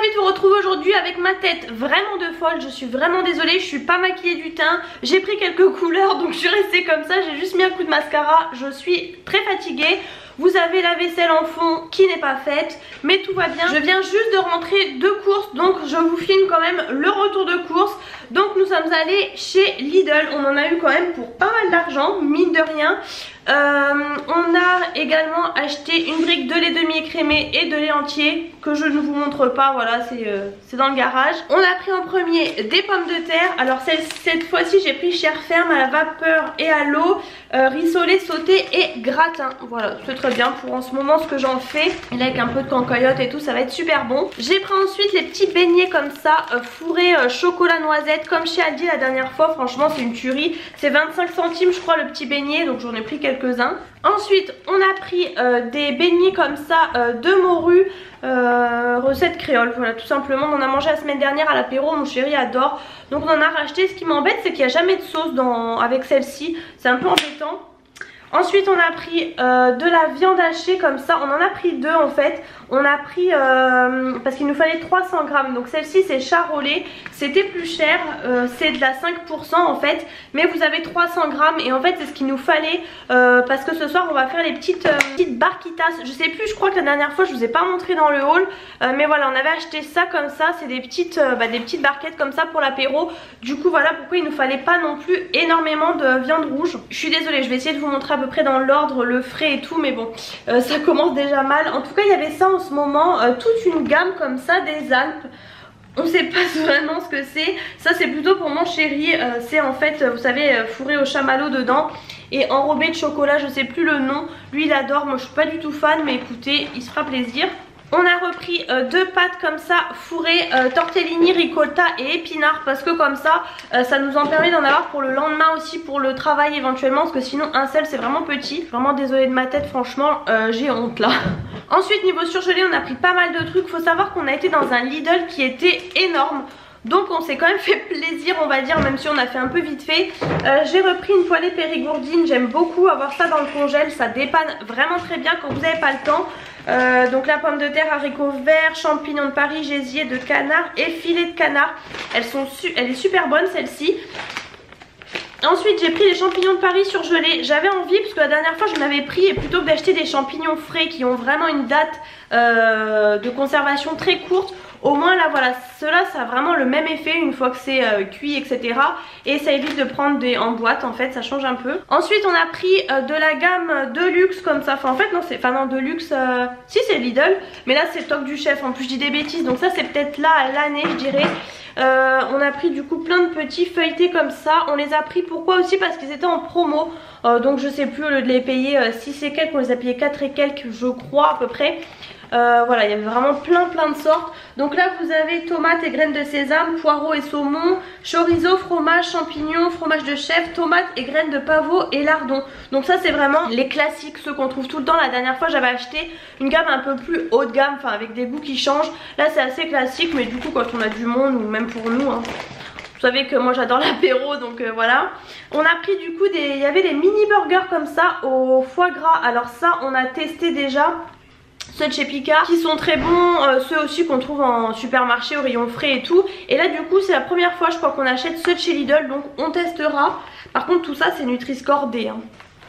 envie de vous retrouver aujourd'hui avec ma tête vraiment de folle. Je suis vraiment désolée, je suis pas maquillée du teint. J'ai pris quelques couleurs donc je suis restée comme ça. J'ai juste mis un coup de mascara, je suis très fatiguée. Vous avez la vaisselle en fond qui n'est pas faite, mais tout va bien. Je viens juste de rentrer de course, donc je vous filme quand même le retour de course. Donc nous sommes allés chez Lidl, on en a eu quand même pour pas mal d'argent, mine de rien. On a également acheté une brique de lait demi-écrémé et de lait entier que je ne vous montre pas, voilà, c'est dans le garage. On a pris en premier des pommes de terre. Alors cette fois-ci j'ai pris chair ferme à la vapeur et à l'eau, rissolé, sauté et gratin. Voilà, c'est très bien pour en ce moment ce que j'en fais. Et là avec un peu de cancoyote et tout, ça va être super bon. J'ai pris ensuite les petits beignets comme ça, fourrés chocolat noisette comme chez Aldi la dernière fois. Franchement c'est une tuerie, c'est 25 centimes je crois le petit beignet, donc j'en ai pris quelques-uns. Ensuite on a pris des beignets comme ça de morue, recette créole, voilà tout simplement. On en a mangé la semaine dernière à l'apéro, mon chéri adore, donc on en a racheté. Ce qui m'embête c'est qu'il n'y a jamais de sauce avec celle-ci, c'est un peu embêtant. Ensuite on a pris de la viande hachée comme ça, on en a pris deux en fait. On a pris parce qu'il nous fallait 300 grammes, donc celle-ci c'est charolais, c'était plus cher, c'est de la 5% en fait, mais vous avez 300 grammes et en fait c'est ce qu'il nous fallait parce que ce soir on va faire les petites barquitas. Je sais plus, je crois que la dernière fois je vous ai pas montré dans le haul, mais voilà on avait acheté ça comme ça, c'est des petites barquettes comme ça pour l'apéro. Du coup voilà pourquoi il nous fallait pas non plus énormément de viande rouge. Je suis désolée, je vais essayer de vous montrer à peu près dans l'ordre le frais et tout, mais bon ça commence déjà mal. En tout cas il y avait ça en ce moment, toute une gamme comme ça des Alpes. On sait pas vraiment ce que c'est. Ça c'est plutôt pour mon chéri, c'est en fait vous savez fourré au chamallow dedans et enrobé de chocolat, je sais plus le nom. Lui il adore, moi je suis pas du tout fan, mais écoutez il se fera plaisir. On a repris deux pâtes comme ça fourrées tortellini, ricotta et épinards, parce que comme ça ça nous en permet d'en avoir pour le lendemain aussi pour le travail éventuellement, parce que sinon un seul c'est vraiment petit. Vraiment désolée de ma tête, franchement j'ai honte là. Ensuite niveau surgelé on a pris pas mal de trucs. Faut savoir qu'on a été dans un Lidl qui était énorme, donc on s'est quand même fait plaisir on va dire, même si on a fait un peu vite fait. J'ai repris une poêlée périgourdine, j'aime beaucoup avoir ça dans le congèle, ça dépanne vraiment très bien quand vous n'avez pas le temps. Donc la pomme de terre, haricots verts, champignons de Paris, gésier de canard et filet de canard. Elle est super bonne celle-ci. Ensuite j'ai pris les champignons de Paris surgelés. J'avais envie parce que la dernière fois je m'avais pris, et plutôt que d'acheter des champignons frais qui ont vraiment une date de conservation très courte, au moins là voilà, cela ça a vraiment le même effet une fois que c'est cuit etc. Et ça évite de prendre des en boîte en fait, ça change un peu. Ensuite on a pris de la gamme de luxe comme ça, enfin en fait non c'est, enfin non de luxe, si c'est Lidl, mais là c'est Toc du Chef, en plus je dis des bêtises, donc ça c'est peut-être là à l'année je dirais. On a pris du coup plein de petits feuilletés comme ça. On les a pris pourquoi aussi parce qu'ils étaient en promo, donc je sais plus, au lieu de les payer 6 et quelques on les a payés 4 et quelques je crois à peu près. Voilà il y avait vraiment plein de sortes. Donc là vous avez tomates et graines de sésame, poireaux et saumon, chorizo, fromage, champignons, fromage de chèvre, tomates et graines de pavot et lardons. Donc ça c'est vraiment les classiques, ceux qu'on trouve tout le temps. La dernière fois j'avais acheté une gamme un peu plus haut de gamme, enfin avec des goûts qui changent. Là c'est assez classique, mais du coup quand on a du monde ou même pour nous hein, vous savez que moi j'adore l'apéro, donc voilà. On a pris du coup il y avait des mini burgers comme ça au foie gras. Alors ça on a testé déjà ceux de chez Pika qui sont très bons, ceux aussi qu'on trouve en supermarché au rayon frais et tout. Et là du coup c'est la première fois je crois qu'on achète ceux de chez Lidl, donc on testera. Par contre tout ça c'est Nutri-Score D hein.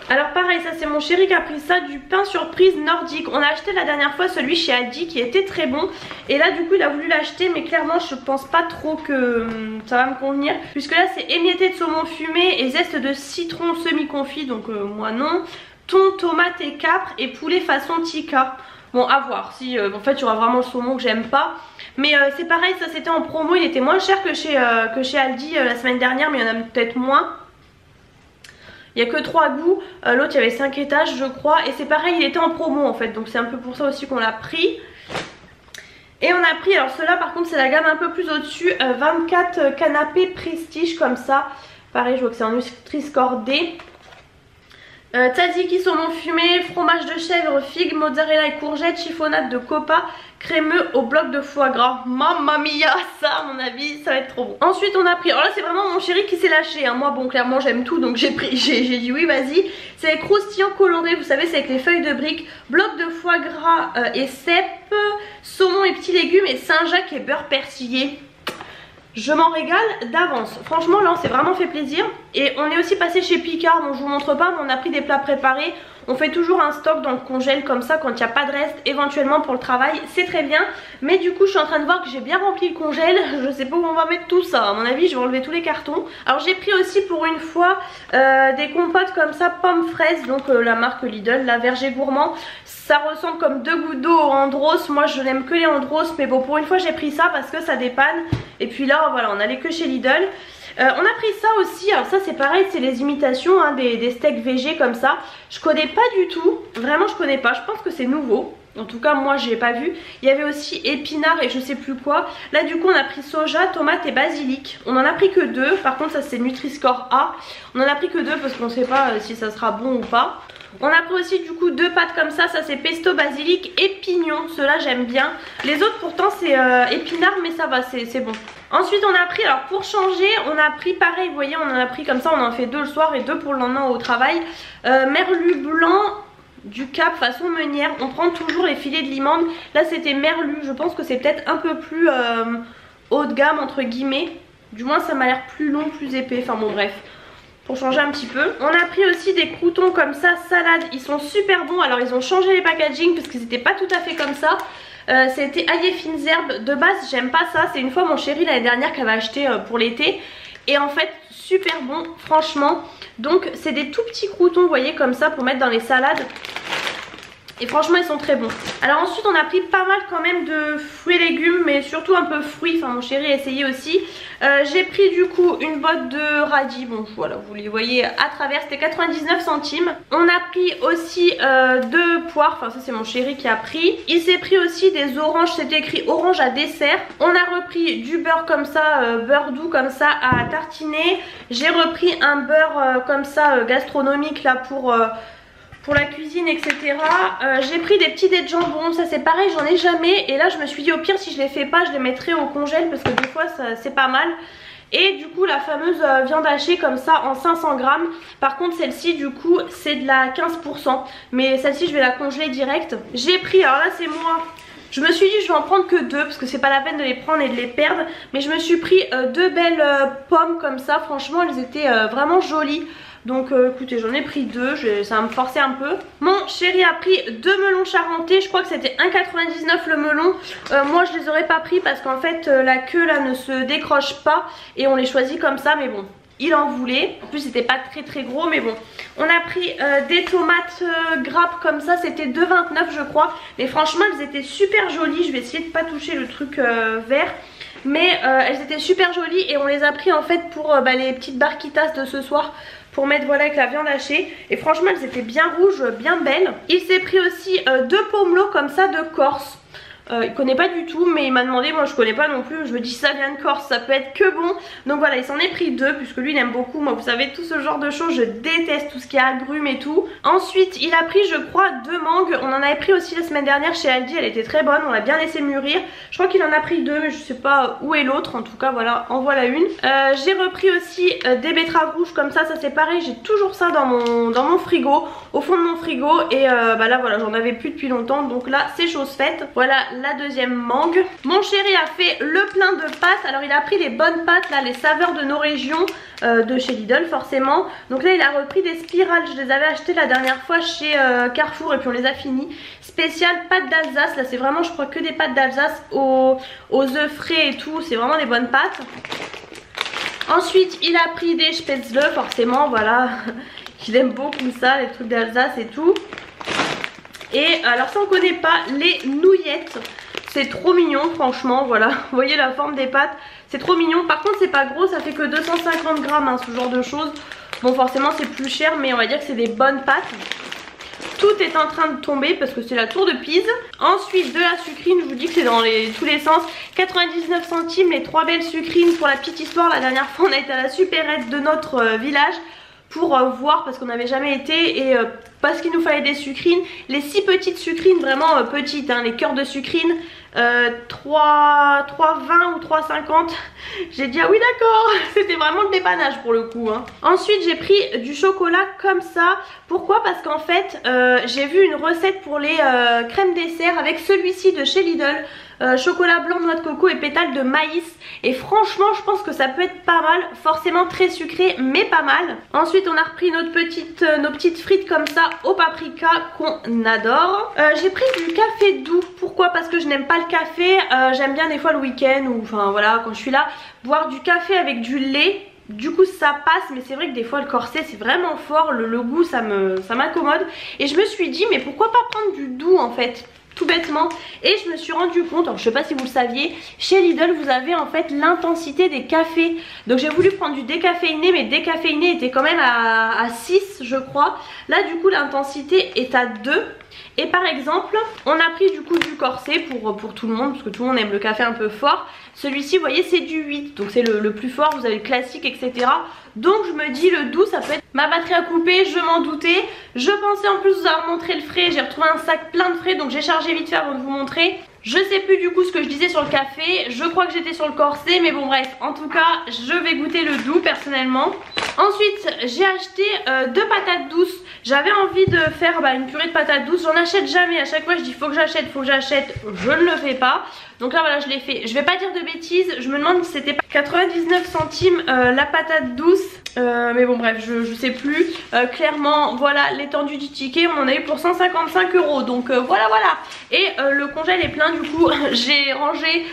Alors pareil, ça c'est mon chéri qui a pris ça, du pain surprise nordique. On a acheté la dernière fois celui chez Aldi qui était très bon, et là du coup il a voulu l'acheter, mais clairement je pense pas trop que ça va me convenir, puisque là c'est émietté de saumon fumé et zeste de citron semi-confit, donc moi non. Thon, tomate et capre et poulet façon tikka. Bon à voir, si en fait il y aura vraiment le saumon que j'aime pas. Mais c'est pareil, ça c'était en promo, il était moins cher que chez Aldi la semaine dernière, mais il y en a peut-être moins. Il n'y a que 3 goûts, l'autre il y avait 5 étages je crois, et c'est pareil il était en promo en fait, donc c'est un peu pour ça aussi qu'on l'a pris. Et on a pris, alors ceux-là par contre c'est la gamme un peu plus au dessus, 24 canapés prestige comme ça. Pareil je vois que c'est en Nutri-Score D. Tzatziki saumon fumé, fromage de chèvre, figue, mozzarella et courgettes, chiffonnade de copa, crémeux au bloc de foie gras. Mamma mia, ça à mon avis ça va être trop bon. Ensuite on a pris, alors là c'est vraiment mon chéri qui s'est lâché hein. Moi bon clairement j'aime tout donc j'ai dit oui vas-y. C'est les croustillants colorés, vous savez c'est avec les feuilles de briques, bloc de foie gras et cèpe, saumon et petits légumes et Saint-Jacques et beurre persillé. Je m'en régale d'avance. Franchement là on s'est vraiment fait plaisir. Et on est aussi passé chez Picard. Bon je vous montre pas mais on a pris des plats préparés. On fait toujours un stock dans le congèle comme ça quand il n'y a pas de reste éventuellement pour le travail. C'est très bien. Mais du coup je suis en train de voir que j'ai bien rempli le congèle. Je sais pas où on va mettre tout ça. À mon avis je vais enlever tous les cartons. Alors j'ai pris aussi pour une fois des compotes comme ça pommes fraises. Donc la marque Lidl, la Verger Gourmand. Ça ressemble comme 2 gouttes d'eau au Andros. Moi je n'aime que les Andros. Mais bon pour une fois j'ai pris ça parce que ça dépanne. Et puis là voilà on allait que chez Lidl. On a pris ça aussi, alors ça c'est pareil, c'est les imitations hein, des steaks végé comme ça. Je connais pas du tout, vraiment je connais pas, je pense que c'est nouveau. En tout cas moi je l'ai pas vu. Il y avait aussi épinards et je sais plus quoi. Là du coup on a pris soja, tomate et basilic. On en a pris que 2, par contre ça c'est Nutri-Score A. On en a pris que 2 parce qu'on sait pas si ça sera bon ou pas. On a pris aussi du coup 2 pâtes comme ça c'est pesto, basilic et pignon. Ceux-là j'aime bien. Les autres pourtant c'est épinards mais ça va, c'est bon. Ensuite on a pris, alors pour changer, on a pris pareil, vous voyez on en a pris comme ça, on en fait 2 le soir et 2 pour le lendemain au travail. Merlu blanc du Cap façon meunière, on prend toujours les filets de limande. Là c'était merlu, je pense que c'est peut-être un peu plus haut de gamme entre guillemets. Du moins ça m'a l'air plus long, plus épais, enfin bon bref. Pour changer un petit peu. On a pris aussi des croûtons comme ça, salade, ils sont super bons. Alors ils ont changé les packaging parce qu'ils n'étaient pas tout à fait comme ça. C'était ail et fines herbes. De base j'aime pas ça, c'est une fois mon chéri l'année dernière qui avait acheté pour l'été. Et en fait super bon franchement. Donc c'est des tout petits croûtons vous voyez comme ça pour mettre dans les salades. Et franchement ils sont très bons. Alors ensuite on a pris pas mal quand même de fruits et légumes, mais surtout un peu fruits, enfin mon chéri a essayé aussi. J'ai pris du coup une botte de radis, bon voilà vous les voyez à travers, c'était 99 centimes. On a pris aussi 2 poires, enfin ça c'est mon chéri qui a pris. Il s'est pris aussi des oranges, c'était écrit orange à dessert. On a repris du beurre comme ça, beurre doux comme ça à tartiner. J'ai repris un beurre comme ça gastronomique là pour la cuisine etc. J'ai pris des petits dés de jambon, ça c'est pareil j'en ai jamais. Et là je me suis dit au pire si je les fais pas je les mettrai au congèle parce que des fois c'est pas mal. Et du coup la fameuse viande hachée comme ça en 500 grammes. Par contre celle-ci du coup c'est de la 15%. Mais celle-ci je vais la congeler direct. J'ai pris, alors là c'est moi, je me suis dit je vais en prendre que 2 parce que c'est pas la peine de les prendre et de les perdre. Mais je me suis pris 2 belles pommes comme ça, franchement elles étaient vraiment jolies. Donc écoutez j'en ai pris 2, ça va me forcer un peu. Mon chéri a pris 2 melons charentais, je crois que c'était 1,99 le melon. Moi je les aurais pas pris parce qu'en fait la queue là ne se décroche pas et on les choisit comme ça, mais bon il en voulait. En plus c'était pas très gros mais bon. On a pris des tomates grappes comme ça, c'était 2,29 je crois. Mais franchement elles étaient super jolies, je vais essayer de pas toucher le truc vert. Mais elles étaient super jolies et on les a pris en fait pour les petites barquitas de ce soir. Pour mettre voilà avec la viande hachée. Et franchement elles étaient bien rouges, bien belles. Il s'est pris aussi 2 pommelots comme ça de Corse. Il connaît pas du tout mais il m'a demandé, moi je connais pas non plus. Je me dis ça vient de Corse, ça peut être que bon. Donc voilà il s'en est pris 2 puisque lui il aime beaucoup. Moi vous savez tout ce genre de choses je déteste, tout ce qui est agrumes et tout. Ensuite il a pris je crois 2 mangues. On en avait pris aussi la semaine dernière chez Aldi, elle était très bonne, on l'a bien laissé mûrir. Je crois qu'il en a pris 2 mais je sais pas où est l'autre. En tout cas voilà en voilà une. J'ai repris aussi des betteraves rouges comme ça c'est pareil, j'ai toujours ça dans mon frigo, au fond de mon frigo. Et là voilà j'en avais plus depuis longtemps donc là c'est chose faite. Voilà la deuxième mangue. Mon chéri a fait le plein de pâtes. Alors il a pris les bonnes pâtes là, les saveurs de nos régions de chez Lidl forcément. Donc là il a repris des spirales, je les avais achetées la dernière fois chez Carrefour et puis on les a finies. Spécial pâtes d'Alsace, là c'est vraiment je crois que des pâtes d'Alsace aux œufs frais et tout, c'est vraiment des bonnes pâtes. Ensuite il a pris des spätzle forcément, voilà. Il aime beaucoup ça, les trucs d'Alsace et tout. Et alors ça on connaît pas, les nouillettes. C'est trop mignon franchement, voilà. Vous voyez la forme des pâtes, c'est trop mignon. Par contre c'est pas gros, ça fait que 250 grammes hein, ce genre de choses. Bon forcément c'est plus cher mais on va dire que c'est des bonnes pâtes. Tout est en train de tomber parce que c'est la tour de Pise. Ensuite de la sucrine, je vous dis que c'est dans tous les sens. 99 centimes les 3 belles sucrines. Pour la petite histoire, la dernière fois on a été à la supérette de notre village. pour voir parce qu'on n'avait jamais été et parce qu'il nous fallait des sucrines. Les 6 petites sucrines, vraiment petites, hein, les cœurs de sucrines, 3,20 ou 3,50. J'ai dit ah oui d'accord, c'était vraiment le dépannage pour le coup, hein. Ensuite j'ai pris du chocolat comme ça. Pourquoi? Parce qu'en fait j'ai vu une recette pour les crèmes dessert avec celui-ci de chez Lidl. Chocolat blanc, noix de coco et pétales de maïs. Et franchement je pense que ça peut être pas mal. Forcément très sucré mais pas mal. Ensuite on a repris nos petites frites comme ça au paprika qu'on adore. J'ai pris du café doux. Pourquoi? Parce que je n'aime pas le café. J'aime bien des fois le week-end ou enfin voilà quand je suis là boire du café avec du lait. Du coup ça passe, mais c'est vrai que des fois le corset c'est vraiment fort, le goût ça m'incommode. Et je me suis dit mais pourquoi pas prendre du doux en fait, tout bêtement. Et je me suis rendu compte, alors je sais pas si vous le saviez, chez Lidl vous avez en fait l'intensité des cafés. Donc j'ai voulu prendre du décaféiné, mais décaféiné était quand même à 6 je crois. Là du coup l'intensité est à 2. Et par exemple on a pris du coup du corset pour tout le monde, parce que tout le monde aime le café un peu fort. Celui-ci vous voyez c'est du 8, donc c'est le plus fort, vous avez le classique etc. Donc je me dis le doux ça peut être... Ma batterie a coupé, je m'en doutais. Je pensais en plus vous avoir montré le frais, j'ai retrouvé un sac plein de frais donc j'ai chargé vite fait avant de vous montrer. Je sais plus du coup ce que je disais sur le café, je crois que j'étais sur le corset mais bon bref, en tout cas je vais goûter le doux personnellement. Ensuite j'ai acheté 2 patates douces. J'avais envie de faire une purée de patates douces, j'en achète jamais, à chaque fois je dis faut que j'achète, je ne le fais pas. Donc là voilà je l'ai fait, je vais pas dire de bêtises, je me demande si c'était pas 99 centimes la patate douce. Mais bon bref je sais plus. Clairement voilà l'étendue du ticket on en a eu pour 155 €. Donc voilà. Et le congèle est plein du coup. J'ai rangé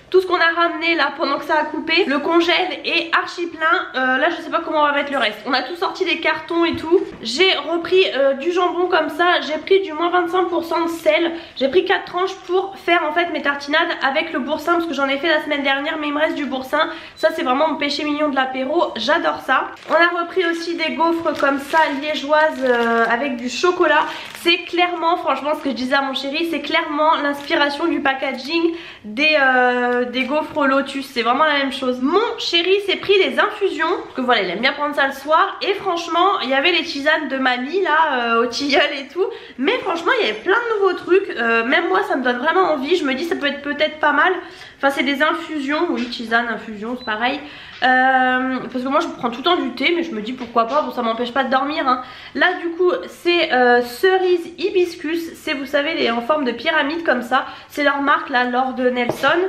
tout ce qu'on a ramené là pendant que ça a coupé. Le congèle est archi plein. Là je sais pas comment on va mettre le reste. On a tout sorti des cartons et tout. J'ai repris du jambon comme ça. J'ai pris du moins 25% de sel. J'ai pris 4 tranches pour faire en fait mes tartinades avec le boursin, parce que j'en ai fait la semaine dernière mais il me reste du boursin. Ça c'est vraiment mon péché mignon de l'apéro. J'adore ça. On a repris aussi des gaufres comme ça liégeoises avec du chocolat. C'est clairement, franchement ce que je disais à mon chéri, c'est clairement l'inspiration du packaging des gaufres Lotus, c'est vraiment la même chose. Mon chéri s'est pris des infusions, parce que voilà il aime bien prendre ça le soir. Et franchement il y avait les tisanes de mamie là au tilleul et tout. Mais franchement il y avait plein de nouveaux trucs. Même moi ça me donne vraiment envie. Je me dis ça peut être peut-être pas mal. Enfin c'est des infusions, oui tisane, infusion c'est pareil. Parce que moi je prends tout le temps du thé, mais je me dis pourquoi pas, bon ça m'empêche pas de dormir hein. Là du coup c'est cerise hibiscus, c'est vous savez en forme de pyramide comme ça. C'est leur marque là, Lord Nelson.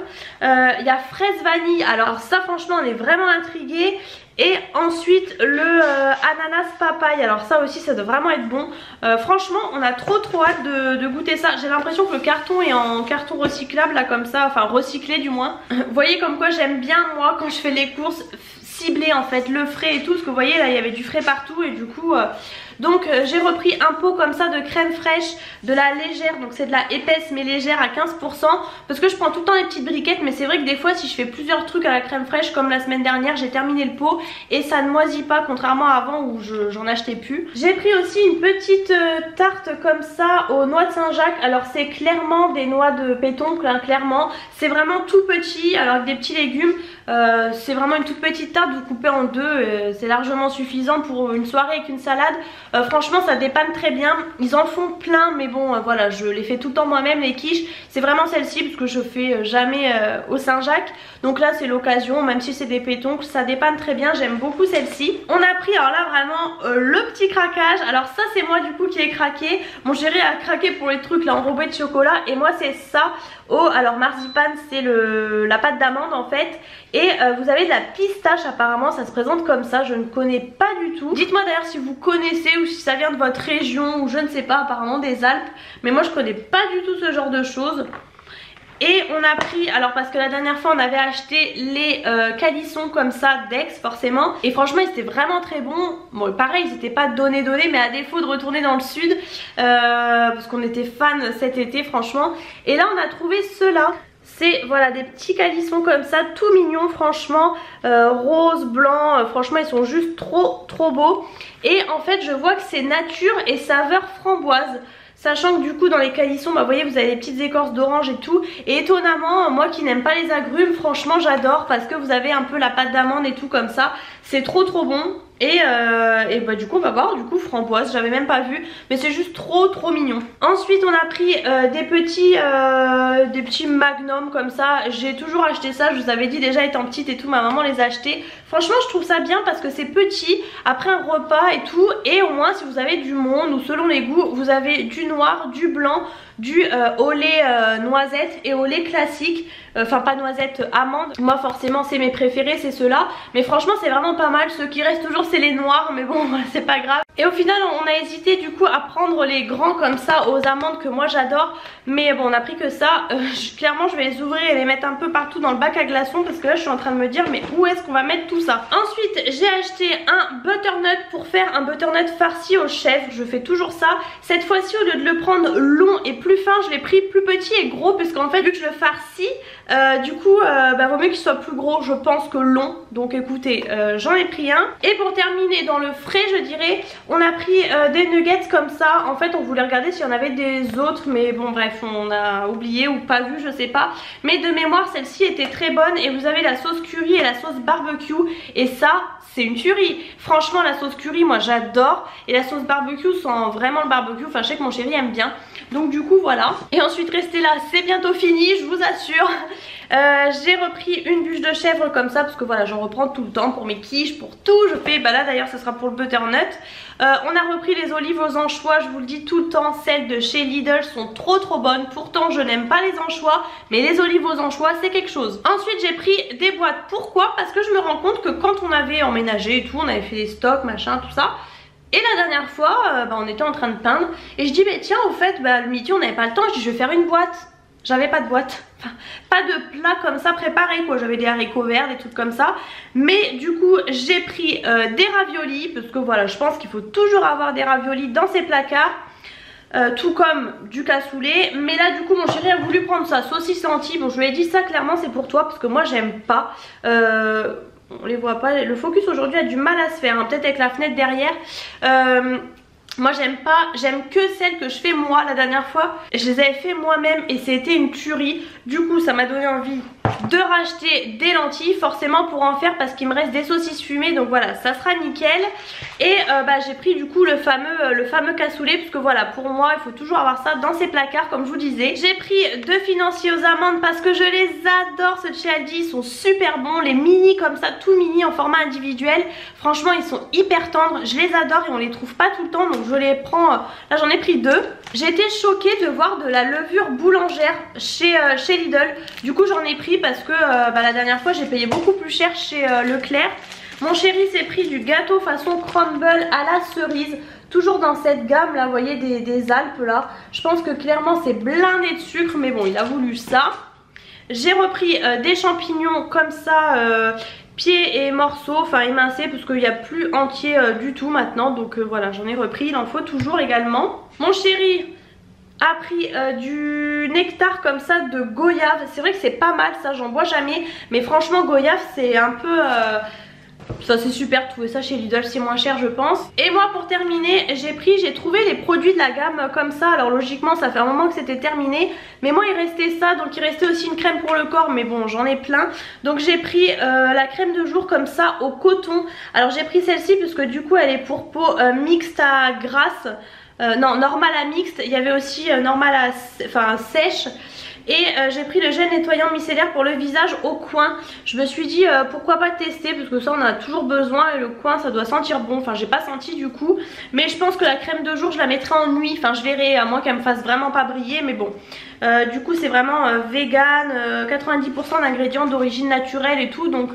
Il y a fraise vanille, alors ça franchement on est vraiment intrigués. Et ensuite le ananas papaye, alors ça aussi ça doit vraiment être bon. Franchement on a trop hâte de goûter ça. J'ai l'impression que le carton est en carton recyclable là comme ça, enfin recyclé du moins. Vous voyez comme quoi j'aime bien moi quand je fais les courses cibler en fait le frais et tout, parce que vous voyez là il y avait du frais partout et du coup donc j'ai repris un pot comme ça de crème fraîche, de la légère, donc c'est de la épaisse mais légère à 15%, parce que je prends tout le temps des petites briquettes, mais c'est vrai que des fois si je fais plusieurs trucs à la crème fraîche comme la semaine dernière, j'ai terminé le pot et ça ne moisit pas contrairement à avant où j'en achetais plus. J'ai pris aussi une petite tarte comme ça aux noix de Saint-Jacques. Alors c'est clairement des noix de pétoncle hein, clairement, c'est vraiment tout petit, alors avec des petits légumes. C'est vraiment une toute petite tarte, vous coupez en deux, c'est largement suffisant pour une soirée avec une salade. Franchement ça dépanne très bien, ils en font plein mais bon voilà je les fais tout le temps moi-même les quiches. C'est vraiment celle-ci parce que je fais jamais au Saint-Jacques, donc là c'est l'occasion, même si c'est des pétoncles ça dépanne très bien, j'aime beaucoup celle-ci. On a pris alors là vraiment le petit craquage, alors ça c'est moi du coup qui ai craqué. Mon chéri a craqué pour les trucs là enrobés de chocolat et moi c'est ça. Oh alors marzipan c'est la pâte d'amande en fait. Et vous avez de la pistache apparemment, ça se présente comme ça, je ne connais pas du tout. Dites moi d'ailleurs si vous connaissez ou si ça vient de votre région ou je ne sais pas, apparemment des Alpes. Mais moi je connais pas du tout ce genre de choses. Et on a pris, alors parce que la dernière fois on avait acheté les calissons comme ça d'Aix forcément. Et franchement ils étaient vraiment très bons. Bon pareil ils n'étaient pas donnés mais à défaut de retourner dans le sud. Parce qu'on était fans cet été franchement. Et là on a trouvé ceux-là. C'est voilà des petits calissons comme ça, tout mignons franchement, rose, blanc, franchement ils sont juste trop beaux. Et en fait je vois que c'est nature et saveur framboise. Sachant que du coup dans les calissons, bah, vous voyez, vous avez des petites écorces d'orange et tout. Et étonnamment, moi qui n'aime pas les agrumes, franchement j'adore parce que vous avez un peu la pâte d'amande et tout comme ça. C'est trop bon. Et bah du coup on va voir, du coup framboise, j'avais même pas vu, mais c'est juste trop mignon. Ensuite on a pris des petits magnums comme ça. J'ai toujours acheté ça, je vous avais dit déjà étant petite et tout, ma maman les a achetés. Franchement je trouve ça bien parce que c'est petit, après un repas et tout. Et au moins si vous avez du monde ou selon les goûts, vous avez du noir, du blanc, du au lait noisette et au lait classique. Enfin pas noisette, amande. Moi forcément c'est mes préférés, c'est ceux-là. Mais franchement c'est vraiment pas mal. Ceux qui restent toujours c'est les noirs, mais bon c'est pas grave. Et au final on a hésité du coup à prendre les grands comme ça aux amandes que moi j'adore. Mais bon on a pris que ça. Clairement je vais les ouvrir et les mettre un peu partout dans le bac à glaçons. Parce que là je suis en train de me dire mais où est-ce qu'on va mettre tout ça. Ensuite j'ai acheté un butternut pour faire un butternut farci au chèvre. Je fais toujours ça. Cette fois-ci au lieu de le prendre long et plus fin, je l'ai pris plus petit et gros. Parce qu'en fait vu que je le farcis, du coup bah, vaut mieux qu'il soit plus gros je pense que long. Donc écoutez j'en ai pris un. Et pour terminer dans le frais je dirais, on a pris des nuggets comme ça. En fait on voulait regarder s'il y en avait des autres, mais bon bref on a oublié ou pas vu, je sais pas. Mais de mémoire celle-ci était très bonne. Et vous avez la sauce curry et la sauce barbecue. Et ça c'est une tuerie. Franchement la sauce curry moi j'adore. Et la sauce barbecue sent vraiment le barbecue. Enfin je sais que mon chéri aime bien. Donc du coup voilà. Et ensuite restez là, c'est bientôt fini je vous assure. J'ai repris une bûche de chèvre comme ça parce que voilà j'en reprends tout le temps pour mes quiches, pour tout. Je fais, bah là d'ailleurs ce sera pour le butternut. On a repris les olives aux anchois, je vous le dis tout le temps, celles de chez Lidl sont trop bonnes. Pourtant je n'aime pas les anchois, mais les olives aux anchois c'est quelque chose. Ensuite j'ai pris des boîtes. Pourquoi? Parce que je me rends compte que quand on avait emménagé et tout, on avait fait des stocks machin tout ça. Et la dernière fois bah, on était en train de peindre et je dis mais tiens au fait bah, le midi on n'avait pas le temps, je dis je vais faire une boîte. J'avais pas de boîte, enfin pas de plat comme ça préparé quoi, j'avais des haricots verts, des trucs comme ça. Mais du coup j'ai pris des raviolis parce que voilà je pense qu'il faut toujours avoir des raviolis dans ses placards. Tout comme du cassoulet. Mais là du coup mon chéri a voulu prendre ça, saucisse lentilles. Bon je lui ai dit ça clairement c'est pour toi parce que moi j'aime pas. On les voit pas, le focus aujourd'hui a du mal à se faire hein. Peut-être avec la fenêtre derrière. Moi j'aime pas, j'aime que celles que je fais moi. La dernière fois je les avais fait moi-même et c'était une tuerie. Du coup ça m'a donné envie de racheter des lentilles forcément pour en faire parce qu'il me reste des saucisses fumées. Donc voilà ça sera nickel. Et bah, j'ai pris du coup le fameux cassoulet parce que voilà pour moi il faut toujours avoir ça dans ses placards comme je vous disais. J'ai pris 2 financiers aux amandes parce que je les adore. Ceux de chez Aldi ils sont super bons. Les mini comme ça, tout mini en format individuel. Franchement ils sont hyper tendres. Je les adore et on les trouve pas tout le temps. Donc je les prends, là j'en ai pris 2. J'ai été choquée de voir de la levure boulangère chez Lidl. Du coup j'en ai pris parce que bah, la dernière fois j'ai payé beaucoup plus cher chez Leclerc. Mon chéri s'est pris du gâteau façon crumble à la cerise. Toujours dans cette gamme là, vous voyez des Alpes là. Je pense que clairement c'est blindé de sucre mais bon il a voulu ça. J'ai repris des champignons comme ça, pieds et morceaux, enfin émincés parce qu'il n'y a plus entier du tout maintenant. Donc voilà j'en ai repris, il en faut toujours également. Mon chéri a pris du nectar comme ça de goyave. C'est vrai que c'est pas mal ça, j'en bois jamais. Mais franchement goyave c'est un peu... ça c'est super, trouver ça chez Lidl c'est moins cher je pense. Et moi pour terminer j'ai trouvé les produits de la gamme comme ça. Alors logiquement ça fait un moment que c'était terminé, mais moi il restait ça, donc il restait aussi une crème pour le corps. Mais bon j'en ai plein, donc j'ai pris la crème de jour comme ça au coton. Alors j'ai pris celle-ci parce que du coup elle est pour peau mixte à grasse. Non normal à mixte, il y avait aussi normal à enfin sèche. Et j'ai pris le gel nettoyant micellaire pour le visage au coin. Je me suis dit pourquoi pas tester parce que ça on a toujours besoin. Et le coin ça doit sentir bon. Enfin j'ai pas senti du coup. Mais je pense que la crème de jour je la mettrai en nuit. Enfin je verrai à moins qu'elle me fasse vraiment pas briller. Mais bon du coup c'est vraiment vegan, 90% d'ingrédients d'origine naturelle et tout. Donc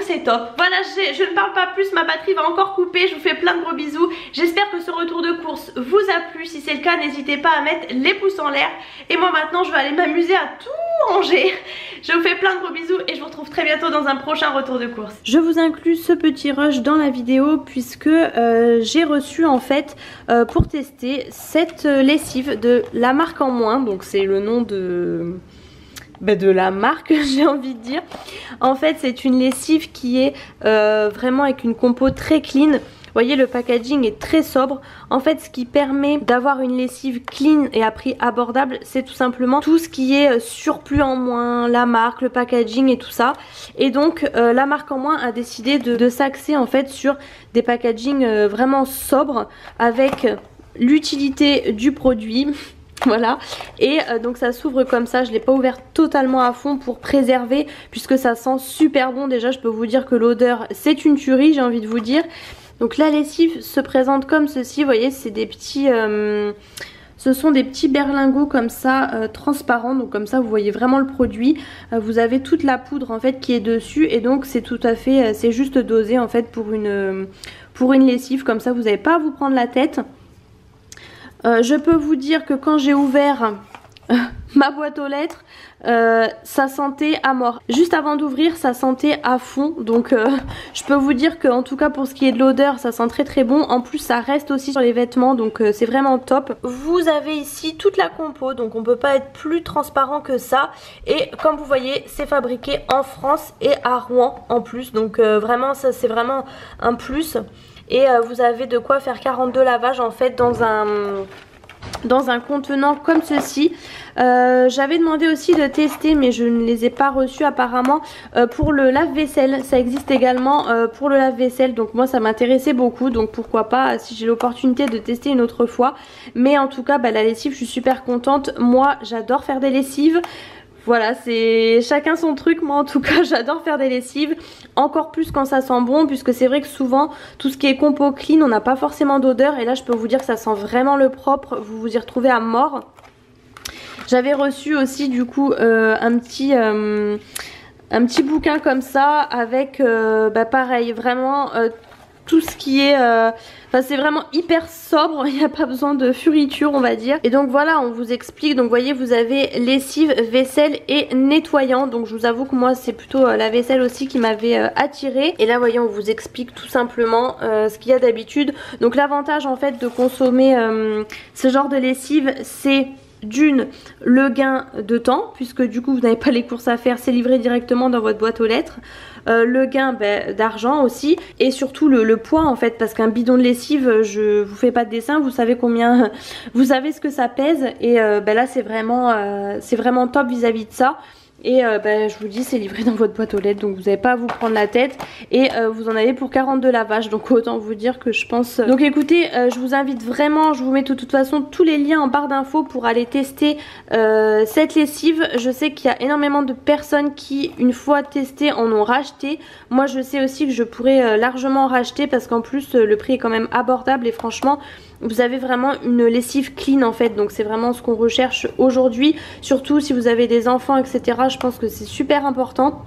c'est top. Voilà je ne parle pas plus, ma batterie va encore couper. Je vous fais plein de gros bisous. J'espère que ce retour de course vous a plu. Si c'est le cas n'hésitez pas à mettre les pouces en l'air. Et moi maintenant je vais aller m'amuser à tout ranger. Je vous fais plein de gros bisous et je vous retrouve très bientôt dans un prochain retour de course. Je vous inclus ce petit rush dans la vidéo puisque j'ai reçu en fait pour tester cette lessive de La Marque en Moins. Donc c'est le nom de la marque j'ai envie de dire. En fait c'est une lessive qui est vraiment avec une compo très clean. voyez, le packaging est très sobre. En fait, ce qui permet d'avoir une lessive clean et à prix abordable, c'est tout simplement tout ce qui est surplus en moins, la marque, le packaging et tout ça. Et donc la marque en moins a décidé de s'axer en fait sur des packaging vraiment sobres avec l'utilité du produit. Voilà, et donc ça s'ouvre comme ça. Je l'ai pas ouvert totalement à fond pour préserver, puisque ça sent super bon. Déjà je peux vous dire que l'odeur c'est une tuerie, j'ai envie de vous dire. Donc la lessive se présente comme ceci, vous voyez, c'est des petits ce sont des petits berlingots comme ça transparents, donc comme ça vous voyez vraiment le produit. Vous avez toute la poudre en fait qui est dessus, et donc c'est tout à fait, c'est juste dosé en fait pour une lessive, comme ça vous n'avez pas à vous prendre la tête. Je peux vous dire que quand j'ai ouvert ma boîte aux lettres, ça sentait à mort. Juste avant d'ouvrir, ça sentait à fond. Donc je peux vous dire que en tout cas pour ce qui est de l'odeur, ça sent très très bon. En plus ça reste aussi sur les vêtements, donc c'est vraiment top. Vous avez ici toute la compo, donc on peut pas être plus transparent que ça. Et comme vous voyez, c'est fabriqué en France et à Rouen en plus. Donc vraiment ça c'est vraiment un plus. Et vous avez de quoi faire 42 lavages en fait dans un contenant comme ceci. J'avais demandé aussi de tester, mais je ne les ai pas reçus apparemment, pour le lave-vaisselle. Ça existe également pour le lave-vaisselle, donc moi ça m'intéressait beaucoup, donc pourquoi pas si j'ai l'opportunité de tester une autre fois. Mais en tout cas la lessive, je suis super contente. Moi j'adore faire des lessives. Voilà, c'est chacun son truc. Moi en tout cas j'adore faire des lessives, encore plus quand ça sent bon, puisque c'est vrai que souvent tout ce qui est compo clean, on n'a pas forcément d'odeur, et là je peux vous dire que ça sent vraiment le propre, vous vous y retrouvez à mort. J'avais reçu aussi du coup un petit bouquin comme ça avec pareil, vraiment tout ce qui est c'est vraiment hyper sobre, il n'y a pas besoin de furiture on va dire. Et donc voilà, on vous explique. Donc voyez, vous avez lessive, vaisselle et nettoyant. Donc je vous avoue que moi c'est plutôt la vaisselle aussi qui m'avait attirée. Et là voyez, on vous explique tout simplement ce qu'il y a d'habitude. Donc l'avantage en fait de consommer ce genre de lessive, c'est d'une, le gain de temps, puisque du coup vous n'avez pas les courses à faire, c'est livré directement dans votre boîte aux lettres. Le gain d'argent aussi, et surtout le poids en fait, parce qu'un bidon de lessive, je vous fais pas de dessin, vous savez combien, vous savez ce que ça pèse, et là c'est vraiment top vis-à-vis de ça. Et je vous dis, c'est livré dans votre boîte aux lettres, donc vous n'avez pas à vous prendre la tête. Et vous en avez pour 42 lavages, donc autant vous dire que je pense... Donc écoutez, je vous invite vraiment, je vous mets de toute façon tous les liens en barre d'infos pour aller tester cette lessive. Je sais qu'il y a énormément de personnes qui, une fois testé, en ont racheté. Moi je sais aussi que je pourrais largement racheter, parce qu'en plus le prix est quand même abordable, et franchement... Vous avez vraiment une lessive clean en fait, donc c'est vraiment ce qu'on recherche aujourd'hui, surtout si vous avez des enfants etc, je pense que c'est super important.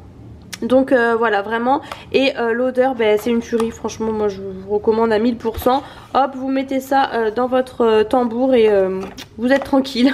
Donc voilà vraiment, et l'odeur c'est une tuerie, franchement moi je vous recommande à 1000%. Hop, vous mettez ça dans votre tambour et vous êtes tranquille.